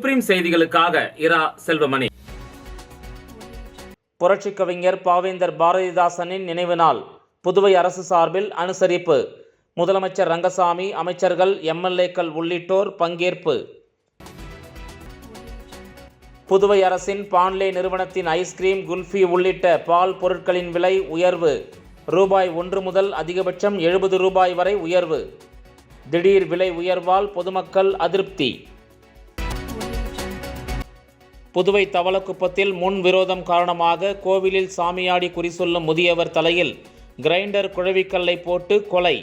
Supreme செய்திகளுக்காக இரா செல்வமணி. புரட்சி கவிஞர் பாவேந்தர் பாரதிதாசனின் நினைவு நாள் புதுவை அரசு சார்பில் அனுசரிப்பு. முதலமைச்சர் ரங்கசாமி, அமைச்சர்கள், எம்எல்ஏக்கள் உள்ளிட்டோர் பங்கேற்பு. புதுவை அரசின் பான்லே நிறுவனத்தின் ஐஸ்கிரீம், குல்ஃபி உள்ளிட்ட பால் பொருட்களின் விலை உயர்வு. ரூபாய் 1 முதல் அதிகபட்சம் 70 ரூபாய் வரை உயர்வு. திடீர் விலை உயர்வால் பொதுமக்கள் அதிருப்தி. புதுவை தவளக்குப்பத்தில் முன் விரோதம் காரணமாக கோவிலில் சாமியாடி குறி சொல்லும் முதியவர் தலையில் கிரைண்டர் குழவிக்கல்லை போட்டு கொலை.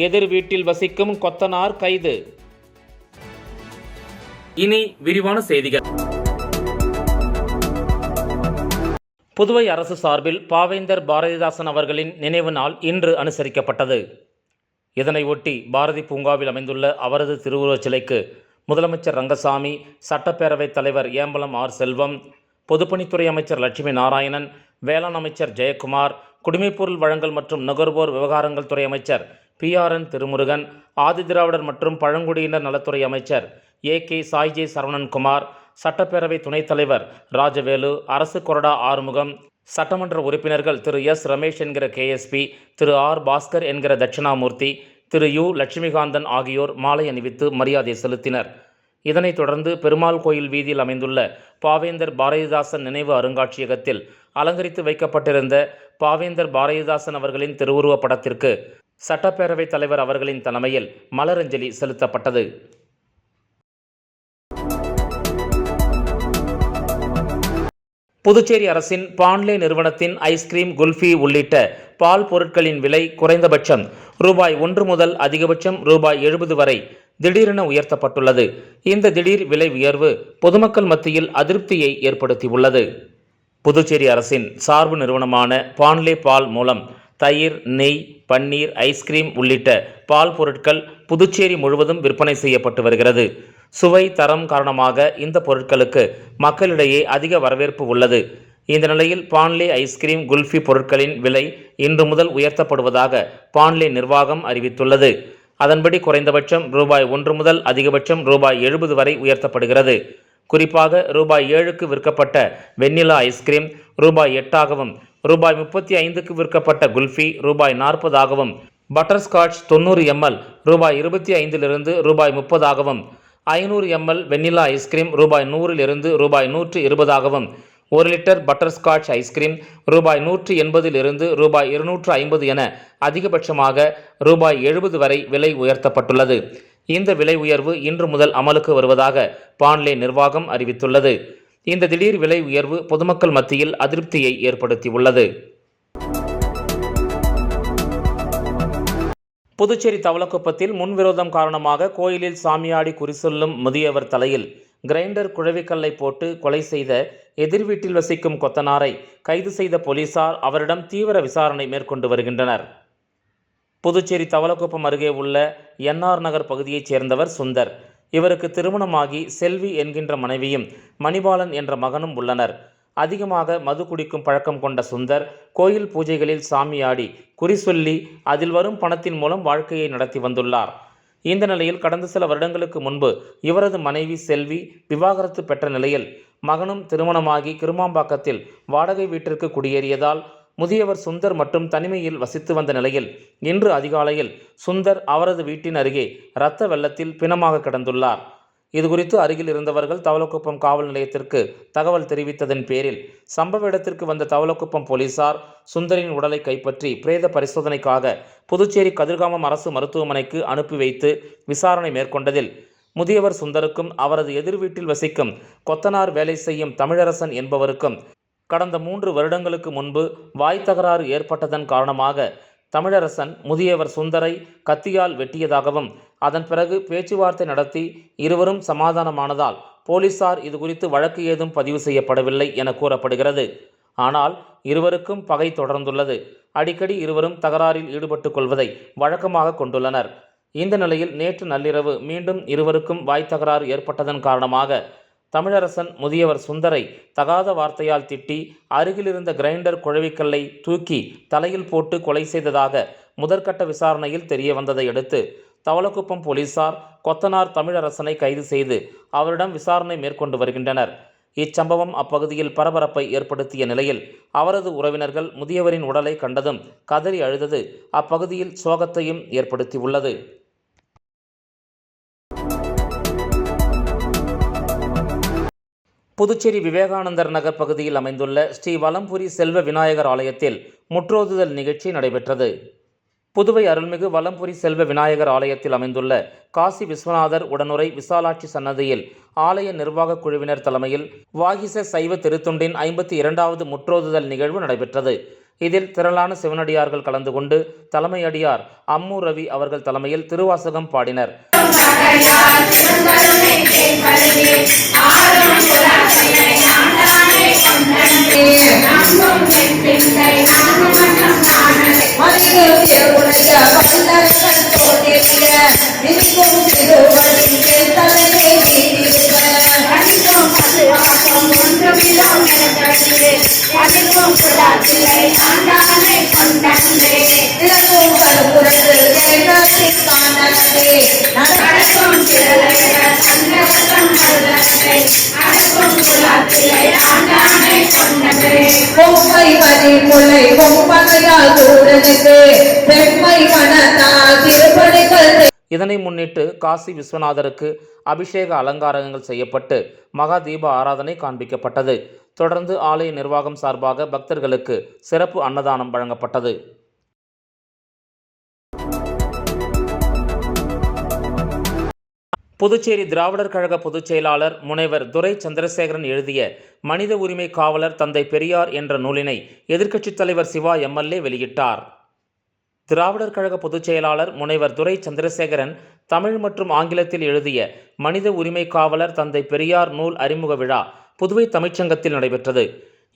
எதிர் வீட்டில் வசிக்கும் கொத்தனார் கைது. இனி விரிவான செய்திகள். புதுவை அரசு சார்பில் பாவேந்தர் பாரதிதாசன் அவர்களின் நினைவு நாள் இன்று அனுசரிக்கப்பட்டது. இதனை ஒட்டி பாரதி பூங்காவில் அமைந்துள்ள அவரது திருவுருவச் சிலைக்கு முதலமைச்சர் ரங்கசாமி, சட்டப்பேரவைத் தலைவர் ஏம்பலம் ஆர். செல்வம், பொதுப்பணித்துறை அமைச்சர் லட்சுமி நாராயணன், வேளாண் அமைச்சர் ஜெயக்குமார், குடிமைப்பொருள் வழங்கல் மற்றும் நுகர்வோர் விவகாரங்கள் துறை அமைச்சர் PRN திருமுருகன், ஆதிதிராவிடர் மற்றும் பழங்குடியினர் நலத்துறை அமைச்சர் AK சாய்ஜே சரவணன்குமார், சட்டப்பேரவை துணைத் தலைவர் ராஜவேலு, அரசு கொறடா ஆறுமுகம், சட்டமன்ற உறுப்பினர்கள் திரு S. ரமேஷ் என்கிற KSP, திரு R. பாஸ்கர் என்கிற தட்சிணாமூர்த்தி, திரு U. லட்சுமிகாந்தன் ஆகியோர் மாலை அணிவித்து மரியாதை செலுத்தினர். இதனைத் தொடர்ந்து பெருமாள் கோயில் வீதியில் அமைந்துள்ள பாவேந்தர் பாரதிதாசன் நினைவு அருங்காட்சியகத்தில் அலங்கரித்து வைக்கப்பட்டிருந்த பாவேந்தர் பாரதிதாசன் அவர்களின் திருவுருவப் படத்திற்கு சட்டப்பேரவைத் தலைவர் அவர்களின் தலைமையில் மலரஞ்சலி செலுத்தப்பட்டது. புதுச்சேரி அரசின் பான்லே நிறுவனத்தின் ஐஸ்கிரீம், குல்ஃபி உள்ளிட்ட பால் பொருட்களின் விலை குறைந்தபட்சம் ரூபாய் 1 முதல் அதிகபட்சம் ரூபாய் 70 வரை திடீரென உயர்த்தப்பட்டுள்ளது. இந்த திடீர் விலை உயர்வு பொதுமக்கள் மத்தியில் அதிருப்தியை ஏற்படுத்தியுள்ளது. புதுச்சேரி அரசின் சார்பு நிறுவனமான பான்லே பால் மூலம் தயிர், நெய், பன்னீர், ஐஸ்கிரீம் உள்ளிட்ட பால் பொருட்கள் புதுச்சேரி முழுவதும் விற்பனை செய்யப்பட்டு வருகிறது. சுவை, தரம் காரணமாக இந்த பொருட்களுக்கு மக்களிடையே அதிக வரவேற்பு உள்ளது. இந்த நிலையில் பான்லே ஐஸ்கிரீம், குல்ஃபி பொருட்களின் விலை இன்று முதல் உயர்த்தப்படுவதாக பான்லே நிர்வாகம் அறிவித்துள்ளது. அதன்படி குறைந்தபட்சம் ரூபாய் 1 முதல் அதிகபட்சம் ரூபாய் 70 வரை உயர்த்தப்படுகிறது. குறிப்பாக ரூபாய் 7க்கு விற்கப்பட்ட வெண்ணிலா ஐஸ்கிரீம் ரூபாய் 8ஆகவும், ரூபாய் 35க்கு விற்கப்பட்ட குல்ஃபி ரூபாய் 40ஆகவும், பட்டர்ஸ்காட்ச் 90 ml ரூபாய் 25லிருந்து ரூபாய் 30ஆகவும், 500 ml வெண்ணிலா ஐஸ்கிரீம் ரூபாய் 100லிருந்து ரூபாய் 120ஆகவும், 1 லிட்டர் பட்டர்ஸ்காட்ச் ஐஸ்கிரீம் ரூபாய் 180லிருந்து ரூபாய் 250 என அதிகபட்சமாக ரூபாய் 70 வரை விலை உயர்த்தப்பட்டுள்ளது. இந்த விலை உயர்வு இன்று முதல் அமலுக்கு வருவதாக பான்லே நிர்வாகம் அறிவித்துள்ளது. இந்த திடீர் விலை உயர்வு பொதுமக்கள் மத்தியில் அதிருப்தியை ஏற்படுத்தியுள்ளது. புதுச்சேரி தவளக்குப்பத்தில் முன்விரோதம் காரணமாக கோயிலில் சாமியாடி குறி சொல்லும் முதியவர் தலையில் கிரைண்டர் குழவிக்கல்லை போட்டு கொலை செய்த எதிர் வீட்டில் வசிக்கும் கொத்தனாரை கைது செய்த போலீசார் அவரிடம் தீவிர விசாரணை மேற்கொண்டு வருகின்றனர். புதுச்சேரி தவளக்குப்பம் அருகே உள்ள NR நகர் பகுதியைச் சேர்ந்தவர் சுந்தர். இவருக்கு திருமணமாகி செல்வி என்கின்ற மனைவியும் மணிபாலன் என்ற மகனும் உள்ளனர். அதிகமாக மது குடிக்கும் பழக்கம் கொண்ட சுந்தர் கோயில் பூஜைகளில் சாமியாடி குறி சொல்லி அதில் வரும் பணத்தின் மூலம் வாழ்க்கையை நடத்தி வந்துள்ளார். இந்த நிலையில் கடந்த சில வருடங்களுக்கு முன்பு இவரது மனைவி செல்வி விவாகரத்து பெற்ற நிலையில் மகனும் திருமணமாகி கிருமாம்பாக்கத்தில் வாடகை வீட்டிற்கு குடியேறியதால் முதியவர் சுந்தர் மட்டும் தனிமையில் வசித்து வந்த நிலையில் இன்று அதிகாலையில் சுந்தர் அவரது வீட்டின் அருகே இரத்த வெள்ளத்தில் பிணமாக கிடந்துள்ளார். இதுகுறித்து அருகில் இருந்தவர்கள் தவளக்குப்பம் காவல் நிலையத்திற்கு தகவல் தெரிவித்ததன் பேரில் சம்பவ இடத்திற்கு வந்த தவளக்குப்பம் போலீசார் சுந்தரின் உடலை கைப்பற்றி பிரேத பரிசோதனைக்காக புதுச்சேரி கதிர்காமம் அரசு மருத்துவமனைக்கு அனுப்பி வைத்து விசாரணை மேற்கொண்டதில் முதியவர் சுந்தருக்கும் அவரது எதிர் வீட்டில் வசிக்கும் கொத்தனார் வேலை செய்யும் தமிழரசன் என்பவருக்கும் கடந்த 3 வருடங்களுக்கு முன்பு வாய் தகராறு ஏற்பட்டதன் காரணமாக தமிழரசன் முதியவர் சுந்தரை கத்தியால் வெட்டியதாகவும், அதன் பிறகு பேச்சுவார்த்தை நடத்தி இருவரும் சமாதானமானதால் போலீசார் இதுகுறித்து வழக்கு ஏதும் பதிவு செய்யப்படவில்லை என கூறப்படுகிறது. ஆனால் இருவருக்கும் பகை தொடர்ந்துள்ளது. அடிக்கடி இருவரும் தகராறில் ஈடுபட்டுக் கொள்வதை வழக்கமாக கொண்டுள்ளனர். இந்த நிலையில் நேற்று நள்ளிரவு மீண்டும் இருவருக்கும் வாய் தகராறு ஏற்பட்டதன் காரணமாக தமிழரசன் முதியவர் சுந்தரை தகாத வார்த்தையால் திட்டி அருகிலிருந்த கிரைண்டர் குழவிக்கல்லை தூக்கி தலையில் போட்டு கொலை செய்ததாக முதற்கட்ட விசாரணையில் தெரிய வந்ததை அடுத்து தவளக்குப்பம் போலீசார் கொத்தனார் தமிழரசனை கைது செய்து அவரிடம் விசாரணை மேற்கொண்டு வருகின்றனர். இச்சம்பவம் அப்பகுதியில் பரபரப்பை ஏற்படுத்திய நிலையில் அவரது உறவினர்கள் முதியவரின் உடலை கண்டதும் கதறி அழுதது அப்பகுதியில் சோகத்தையும் ஏற்படுத்தியுள்ளது. புதுச்சேரி விவேகானந்தர் நகர் பகுதியில் அமைந்துள்ள ஸ்ரீ வலம்புரி செல்வ விநாயகர் ஆலயத்தில் முற்றோதுதல் நிகழ்ச்சி நடைபெற்றது. புதுவை அருள்மிகு வலம்புரி செல்வ விநாயகர் ஆலயத்தில் அமைந்துள்ள காசி விஸ்வநாதர் உடனுரை விசாலாட்சி சன்னதியில் ஆலய நிர்வாக குழுவினர் தலைமையில் வாகிச சைவ திருத்துண்டின் 52வது முற்றோதுதல் நிகழ்வு நடைபெற்றது. இதில் திரளான சிவனடியார்கள் கலந்து கொண்டு தலைமையடியார் அம்மு ரவி அவர்கள் தலைமையில் திருவாசகம் பாடினர். இதனை முன்னிட்டு காசி விஸ்வநாதருக்கு அபிஷேக அலங்காரங்கள் செய்யப்பட்டு மகா தீப ஆராதனை காண்பிக்கப்பட்டது. தொடர்ந்து ஆலய நிர்வாகம் சார்பாக பக்தர்களுக்கு சிறப்பு அன்னதானம் வழங்கப்பட்டது. புதுச்சேரி திராவிடர் கழக பொதுச் செயலாளர் முனைவர் துரை சந்திரசேகரன் எழுதிய மனித உரிமை காவலர் தந்தை பெரியார் என்ற நூலினை எதிர்க்கட்சித் தலைவர் சிவா எம்எல்ஏ வெளியிட்டார். திராவிடர் கழக பொதுச் செயலாளர் முனைவர் துரை சந்திரசேகரன் தமிழ் மற்றும் ஆங்கிலத்தில் எழுதிய மனித உரிமை காவலர் தந்தை பெரியார் நூல் அறிமுக விழா புதுவை தமிழ்ச்சங்கத்தில் நடைபெற்றது.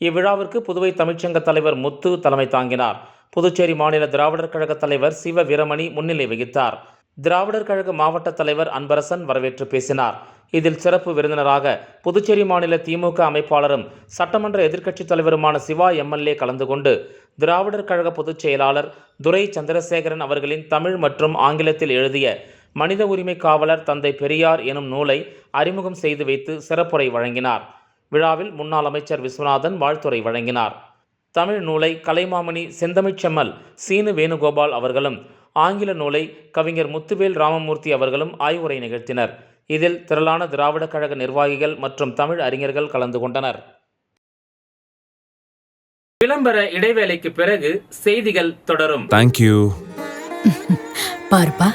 இவ்விழாவிற்கு புதுவை தமிழ்ச்சங்க தலைவர் முத்து தலைமை தாங்கினார். புதுச்சேரி மாநில திராவிடர் கழக தலைவர் சிவ வீரமணி முன்னிலை வகித்தார். திராவிடர் கழக மாவட்ட தலைவர் அன்பரசன் வரவேற்று பேசினார். இதில் சிறப்பு விருந்தினராக புதுச்சேரி மாநில திமுக அமைப்பாளரும் சட்டமன்ற எதிர்க்கட்சித் தலைவருமான சிவா எம்எல்ஏ கலந்து கொண்டு திராவிடர் கழக பொதுச் செயலாளர் துரை சந்திரசேகரன் அவர்களின் தமிழ் மற்றும் ஆங்கிலத்தில் எழுதிய மனித உரிமை காவலர் தந்தை பெரியார் எனும் நூலை அறிமுகம் செய்து வைத்து சிறப்புரை வழங்கினார். விழாவில் முன்னாள் அமைச்சர் விஸ்வநாதன் வாழ்த்துரை வழங்கினார். தமிழ் நூலை கலைமாமணி செந்தமிழ்ச்செம்மல் சீனு வேணுகோபால் அவர்களும் ஆங்கில நூலை கவிஞர் முத்துவேல் ராமமூர்த்தி அவர்களும் ஆய்வுரை நிகழ்த்தினர். இதில் திரளான திராவிட கழக நிர்வாகிகள் மற்றும் தமிழ் அறிஞர்கள் கலந்து கொண்டனர். விளம்பர இடைவேளைக்கு பிறகு செய்திகள் தொடரும். தேங்க்யூ. பாருப்பா,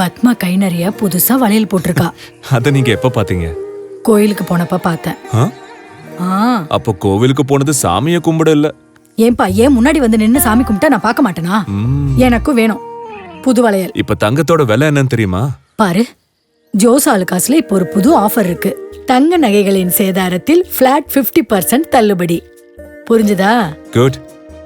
பத்மா கை நிறைய புதுசா வளையல் போட்டிருக்கா. அத நீங்க எப்ப பாத்தீங்க? கோயிலுக்கு போனப்ப பார்த்தேன். அப்ப கோவிலுக்கு போனது சாமியை கும்பிட இல்ல. ஏன்பா, ஏன் முன்னாடி வந்து நின்னு சாமி கும்பிட்டா நான் பார்க்க மாட்டேனா? எனக்கும் வேணும் புது வளையல். இப்ப தங்கத்தோட விலை என்னன்னு தெரியுமா? பாரு, ஜோஸ் ஆலுகாஸ்ல இப்போ ஒரு புது ஆஃபர் இருக்கு. தங்க நகைகளின் சேதாரத்தில் பிளாட் 50% தள்ளுபடி. புரிஞ்சுதா? குட்.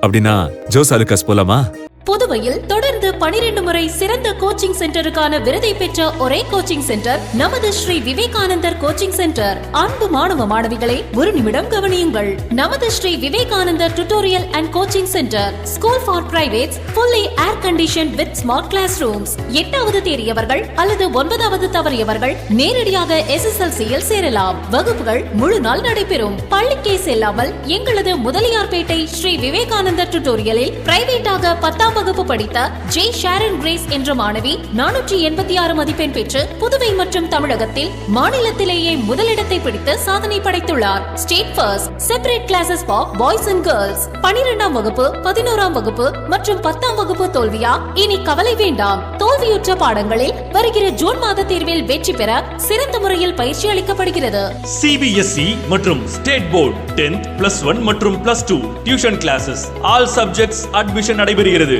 அப்படின்னா ஜோஸ் ஆலுகாஸ் போலாமா? புதுவையில் தொடர்ந்து 12 முறை சிறந்த கோச்சிங் சென்டருக்கான விருதை பெற்ற ஒரே கோச்சிங் சென்டர் நமது ஸ்ரீ விவேகானந்தர் கோச்சிங் சென்டர். அன்பு மாணவ மாணவிகளை ஒரு நிமிடம் கவனியுங்கள். நமது Shri Vivekanandar tutorial and coaching centre school for privates, fully air conditioned with smart classrooms. 8வது தேறியவர்கள் அல்லது 9வது தவறியவர்கள் நேரடியாக SSLC-யில் சேரலாம். வகுப்புகள் முழு நாள் நடைபெறும். பள்ளிக்கே செல்லாமல் எங்களது முதலியார்பேட்டை ஸ்ரீ விவேகானந்தர் டியூட்டோரியலில் பிரைவேட்டாக 10ஆம் வகுப்பு படித்த ஜே ஷாரன் கிரேஸ் என்ற மாணவி 486 மதிப்பெண் பெற்று புதுவை மற்றும் தமிழகத்தில் மாநிலத்திலேயே முதலிடத்தை பிடித்து சாதனை படைத்துள்ளார். State first. Separate classes for boys and girls. 12ஆம் வகுப்பு, 11ஆம் வகுப்பு மற்றும் 10ஆம் வகுப்பு தோல்வியா? இனி கவலை வேண்டாம். தோல்வியுற்ற பாடங்களில் வருகிற ஜூன் மாத தேர்வில் வெற்றி பெற சிறந்த முறையில் பயிற்சி அளிக்கப்படுகிறது. CBSE மற்றும் ஸ்டேட் போர்டு 10th +1 மற்றும் +2 tuition classes all subjects admission நடைபெறுகிறது.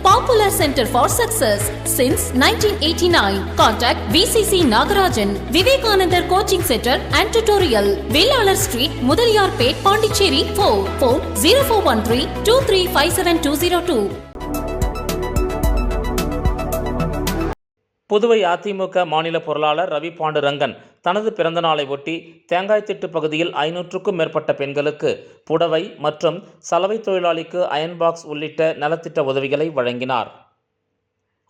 Popular Center for Success since 1989. Contact VCC Nagarajan, Vivekanandar Coaching Center and Tutorial, Vellalar Street, Mudaliyarpet, Pondicherry. Phone 0413 2357 202. Puduvai AIADMK மாநில பொருளாளர் ரவி பாண்டுரங்கன் தனது பிறந்தநாளை ஒட்டி தேங்காய்த்திட்டு பகுதியில் 500க்கும் மேற்பட்ட பெண்களுக்கு புடவை மற்றும் சலவை தொழிலாளிக்கு அயன் பாக்ஸ் உள்ளிட்ட நலத்திட்ட உதவிகளை வழங்கினார்.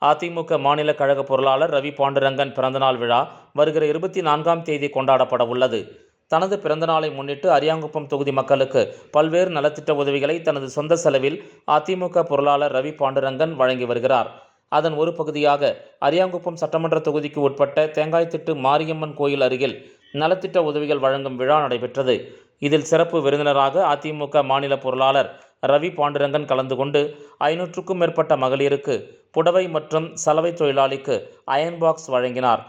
அதிமுக மாநில கழக பொருளாளர் ரவி பாண்டுரங்கன் பிறந்தநாள் விழா வருகிற 24ஆம் தேதி கொண்டாடப்பட உள்ளது. தனது பிறந்தநாளை முன்னிட்டு அரியாங்குப்பம் தொகுதி மக்களுக்கு பல்வேறு நலத்திட்ட உதவிகளை தனது சொந்த செலவில் அதிமுக பொருளாளர் ரவி பாண்டுரங்கன் வழங்கி வருகிறார். அதன் ஒரு பகுதியாக அரியாங்குப்பம் சட்டமன்ற தொகுதிக்கு உட்பட்ட தேங்காய்த்திட்டு மாரியம்மன் கோயில் அருகில் நலத்திட்ட உதவிகள் வழங்கும் விழா நடைபெற்றது. இதில் சிறப்பு விருந்தினராக அதிமுக மாநில பொருளாளர் ரவி பாண்டுரங்கன் கலந்து கொண்டு 500க்கும் மேற்பட்ட மகளிருக்கு புடவை மற்றும் சலவை தொழிலாளிக்கு அயன் பாக்ஸ் வழங்கினார்.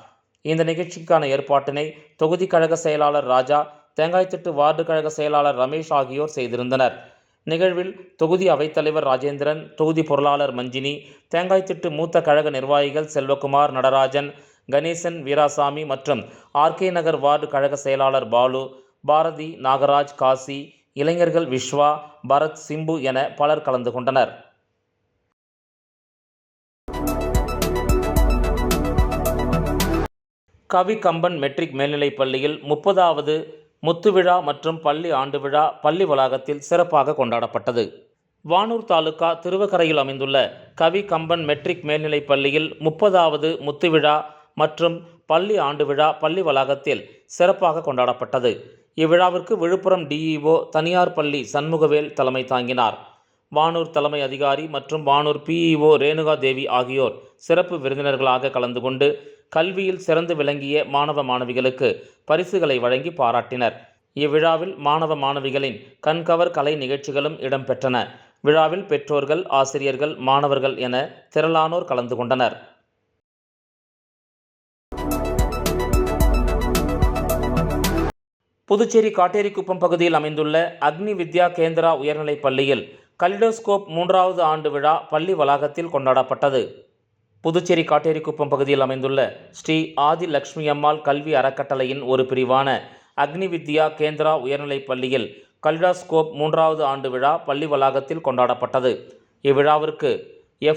இந்த நிகழ்ச்சிக்கான ஏற்பாட்டினை தொகுதி கழக செயலாளர் ராஜா, தேங்காய்த்திட்டு வார்டு கழக செயலாளர் ரமேஷ் ஆகியோர் செய்திருந்தனர். நிகழ்வில் தொகுதி அவைத்தலைவர் ராஜேந்திரன், தொகுதி பொருளாளர் மஞ்சினி, தேங்காய்த்திட்டு மூத்த கழக நிர்வாகிகள் செல்வகுமார், நடராஜன், கணேசன், வீராசாமி மற்றும் ஆர்கே நகர் வார்டு கழக செயலாளர் பாலு, பாரதி, நாகராஜ், காசி, இளைஞர்கள் விஸ்வா, பரத், சிம்பு என பலர் கலந்து கொண்டனர். கவி கம்பன் மெட்ரிக் மேல்நிலைப் பள்ளியில் 30வது முத்துவிழா மற்றும் பள்ளி ஆண்டு விழா பள்ளி வளாகத்தில் சிறப்பாக கொண்டாடப்பட்டது. வானூர் தாலுகா திருவக்கரையில் அமைந்துள்ள கவி கம்பன் மெட்ரிக் மேல்நிலைப் பள்ளியில் 30வது முத்துவிழா மற்றும் பள்ளி ஆண்டு விழா பள்ளி வளாகத்தில் சிறப்பாக கொண்டாடப்பட்டது. இவ்விழாவிற்கு விழுப்புரம் டிஇஓ தனியார் பள்ளி சண்முகவேல் தலைமை தாங்கினார். வானூர் தலைமை அதிகாரி மற்றும் வானூர் பிஇஓ ரேணுகா தேவி ஆகியோர் சிறப்பு விருந்தினர்களாக கலந்து கொண்டு கல்வியில் சிறந்து விளங்கிய மாணவ மாணவிகளுக்கு பரிசுகளை வழங்கி பாராட்டினர். இவ்விழாவில் மாணவ மாணவிகளின் கண்கவர் கலை நிகழ்ச்சிகளும் இடம்பெற்றன. விழாவில் பெற்றோர்கள், ஆசிரியர்கள், மாணவர்கள் என திரளானோர் கலந்து கொண்டனர். புதுச்சேரி காட்டேரிக்குப்பம் பகுதியில் அமைந்துள்ள அக்னி வித்யா கேந்திரா உயர்நிலைப் பள்ளியில் கலிடோஸ்கோப் 3வது ஆண்டு விழா பள்ளி வளாகத்தில் கொண்டாடப்பட்டது. புதுச்சேரி காட்டேரிக்குப்பம் பகுதியில் அமைந்துள்ள ஸ்ரீ ஆதி லட்சுமி அம்மாள் கல்வி அறக்கட்டளையின் ஒரு பிரிவான அக்னி வித்யா கேந்திரா உயர்நிலைப் பள்ளியில் கலிடோஸ்கோப் 3வது ஆண்டு விழா பள்ளி வளாகத்தில் கொண்டாடப்பட்டது. இவ்விழாவிற்கு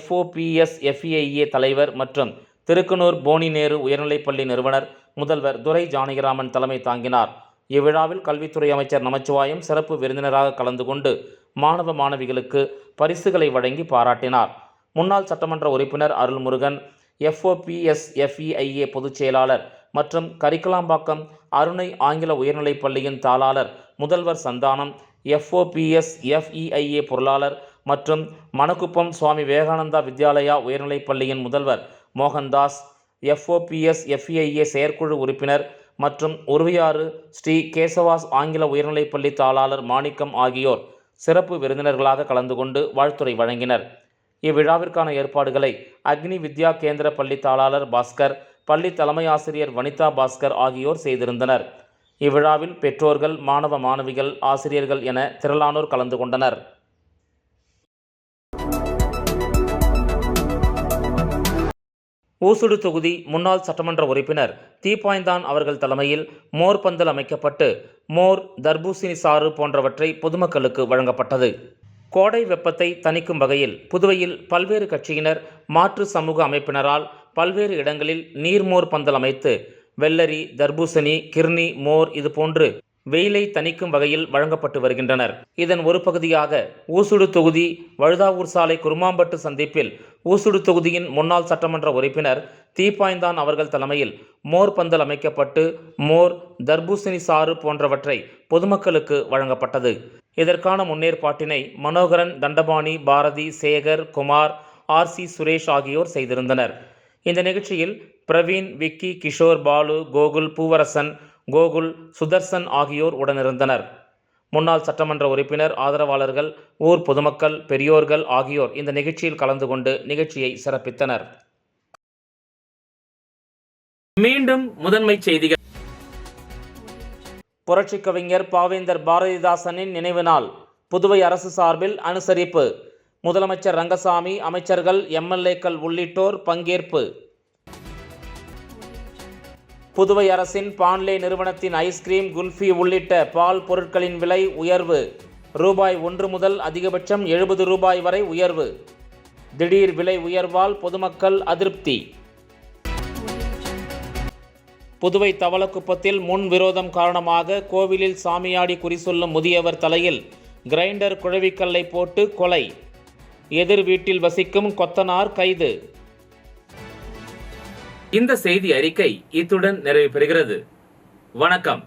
FOPS-FEIA தலைவர் மற்றும் திருக்குனூர் போனி நேரு உயர்நிலைப்பள்ளி நிறுவனர் முதல்வர் துரை ஜானகிராமன் தலைமை தாங்கினார். இவ்விழாவில் கல்வித்துறை அமைச்சர் நமச்சிவாயம் சிறப்பு விருந்தினராக கலந்து கொண்டு மாணவ மாணவிகளுக்கு பரிசுகளை வழங்கி பாராட்டினார். முன்னாள் சட்டமன்ற உறுப்பினர் அருள்முருகன், FOPS-FEIA பொதுச் செயலாளர் மற்றும் கரிக்கலாம்பாக்கம் அருணை ஆங்கில உயர்நிலைப் பள்ளியின் தாளாளர் முதல்வர் சந்தானம், FOPS-FEIA பொருளாளர் மற்றும் மணக்குப்பம் சுவாமி விவேகானந்தா வித்யாலயா உயர்நிலைப் பள்ளியின் முதல்வர் மோகன்தாஸ், FOPS-FEIA செயற்குழு உறுப்பினர் மற்றும் உருவையாறு ஸ்ரீ கேசவாஸ் ஆங்கில உயர்நிலைப் பள்ளி தாளாளர் மாணிக்கம் ஆகியோர் சிறப்பு விருந்தினர்களாக கலந்து கொண்டு வாழ்த்துரை வழங்கினர். இவ்விழாவிற்கான ஏற்பாடுகளை அக்னி வித்யா கேந்திர பள்ளி தாளாளர் பாஸ்கர், பள்ளி தலைமை ஆசிரியர் வனிதா பாஸ்கர் ஆகியோர் செய்திருந்தனர். இவ்விழாவில் பெற்றோர்கள், மாணவ மாணவிகள், ஆசிரியர்கள் என திரளானோர் கலந்து கொண்டனர். ஊசுடு தொகுதி முன்னாள் சட்டமன்ற உறுப்பினர் தீப்பாய்ந்தான் அவர்கள் தலைமையில் மோர் பந்தல் அமைக்கப்பட்டு மோர், தர்பூசணி சாறு போன்றவற்றை பொதுமக்களுக்கு வழங்கப்பட்டது. கோடை வெப்பத்தை தணிக்கும் வகையில் புதுவையில் பல்வேறு கட்சியினர், மாற்று சமூக அமைப்பினரால் பல்வேறு இடங்களில் நீர்மோர் பந்தல் அமைத்து வெள்ளரி, தர்பூசணி, கிர்னி, மோர் இதுபோன்று வெயிலை தணிக்கும் வகையில் வழங்கப்பட்டு வருகின்றனர். இதன் ஒரு பகுதியாக ஊசுடு தொகுதி வழுதாவூர் சாலை குருமாம்பட்டு சந்திப்பில் ஊசுடு தொகுதியின் முன்னாள் சட்டமன்ற உறுப்பினர் தீப்பாய்ந்தான் அவர்கள் தலைமையில் மோர் பந்தல் அமைக்கப்பட்டு மோர், தர்பூசணி சாறு போன்றவற்றை பொதுமக்களுக்கு வழங்கப்பட்டது. இதற்கான முன்னேற்பாட்டினை மனோகரன், தண்டபாணி, பாரதி, சேகர், குமார், RC சுரேஷ் ஆகியோர் செய்திருந்தனர். இந்த நிகழ்ச்சியில் பிரவீன், விக்கி, கிஷோர், பாலு, கோகுல், பூவரசன், கோகுல், சுதர்சன் ஆகியோர் உடனிருந்தனர். முன்னாள் சட்டமன்ற உறுப்பினர், ஆதரவாளர்கள், ஊர் பொதுமக்கள், பெரியோர்கள் ஆகியோர் இந்த நிகழ்ச்சியில் கலந்து கொண்டு நிகழ்ச்சியை சிறப்பித்தனர். மீண்டும் முதன்மை செய்திகள். புரட்சிக் கவிஞர் பாவேந்தர் பாரதிதாசனின் நினைவு நாள் புதுவை அரசு சார்பில் அனுசரிப்பு. முதலமைச்சர் ரங்கசாமி, அமைச்சர்கள், MLAக்கள் உள்ளிட்டோர் பங்கேற்பு. புதுவை அரசின் பான்லே நிறுவனத்தின் ஐஸ்கிரீம், குல்ஃபி உள்ளிட்ட பால் பொருட்களின் விலை உயர்வு. ரூபாய் 1 முதல் அதிகபட்சம் 70 ரூபாய் வரை உயர்வு. திடீர் விலை உயர்வால் பொதுமக்கள் அதிருப்தி. புதுவை தவளக்குப்பத்தில் முன் விரோதம் காரணமாக கோவிலில் சாமியாடி குறி சொல்லும் முதியவர் தலையில் கிரைண்டர் குழவிக்கல்லை போட்டு கொலை. எதிர் வீட்டில் வசிக்கும் கொத்தனார் கைது. இந்த செய்தி அறிக்கை இத்துடன் நிறைவு பெறுகிறது. வணக்கம்.